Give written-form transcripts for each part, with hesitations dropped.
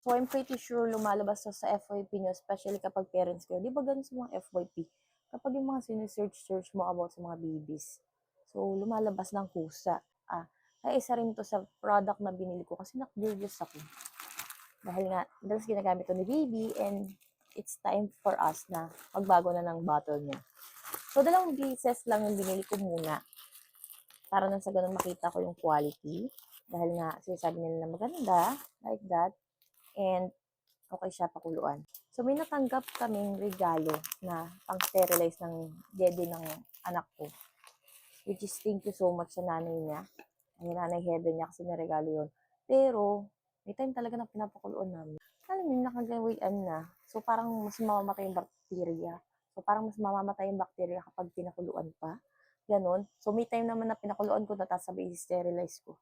So, I'm pretty sure lumalabas to sa FYP nyo, especially kapag parents kayo. Di ba ganun sa mga FYP? Kapag yung mga sinesearch mo about sa mga babies. So, lumalabas ng kusa. Ay isa rin to sa product na binili ko kasi na-curious ako. Dahil nga, dalas ginagamit to ni baby and it's time for us na magbago na ng bottle niya. So, 2 pieces lang yung binili ko muna. Para nang sa ganun makita ko yung quality. Dahil nga, sinasabi nila na maganda, like that. And okay siya pakuluan. So, may natanggap kaming regalo na pang-sterilize ng dede ng anak ko. Which is thank you so much sa nanay niya. Ay, nanay Heaven niya kasi niregalo yun. Pero, may time talaga na pinapakuluan namin. Alam mo, nakagawian na. So, parang mas mamamatay yung bacteria. So, parang mas mamamatay yung bacteria kapag pinakuluan pa. Ganon. So, may time naman na pinakuluan ko na tapos sabay sterilize ko.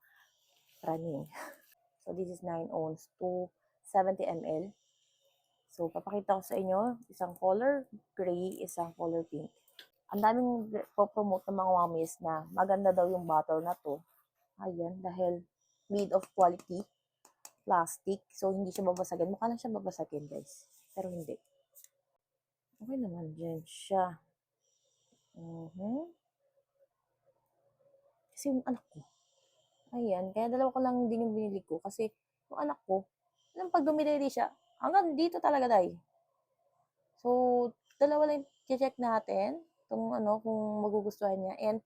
Running. So, this is 9 ounce to 70 ml. So, papakita ko sa inyo, isang color gray, isang color pink. Ang daming po-promote ng mga mommies na maganda daw yung bottle na to. Ayan, dahil made of quality plastic. So, hindi siya babasagin. Mukha lang siya babasagin, guys. Pero hindi. Okay naman dyan siya. Kasi yung anak ko. Ayan, kaya 2 ko lang din yung binili ko. Kasi yung anak ko, alam pag dumidiri siya, hanggang dito talaga, day. So, 2 lang check natin kung magugustuhan niya. And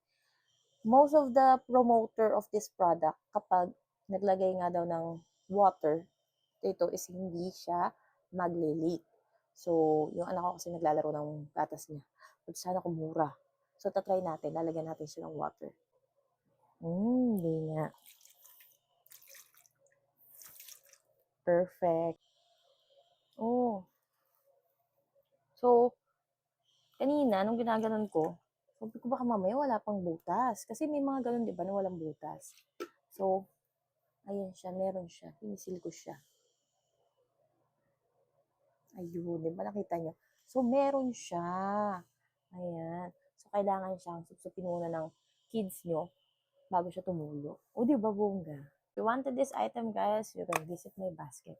most of the promoter of this product, kapag naglagay nga daw ng water, ito is hindi siya magle-leak. So, yung anak ko kasi naglalaro ng gatas niya. But sana kumura. So, tatry natin. Lalagyan natin siya ng water. Hindi nga. Perfect. Oh. So, kanina, nung ginaganon ko, sabi ko baka mamaya wala pang butas. Kasi may mga ganun, di ba, na walang butas. So, ayan siya, meron siya. Pinisil ko siya. Ayun, di ba nakita nyo? So, meron siya. Ayan. So, kailangan siyang supsupin muna ng kids nyo bago siya tumulo. O, di ba, bongga? If you wanted this item, guys, you can visit my basket.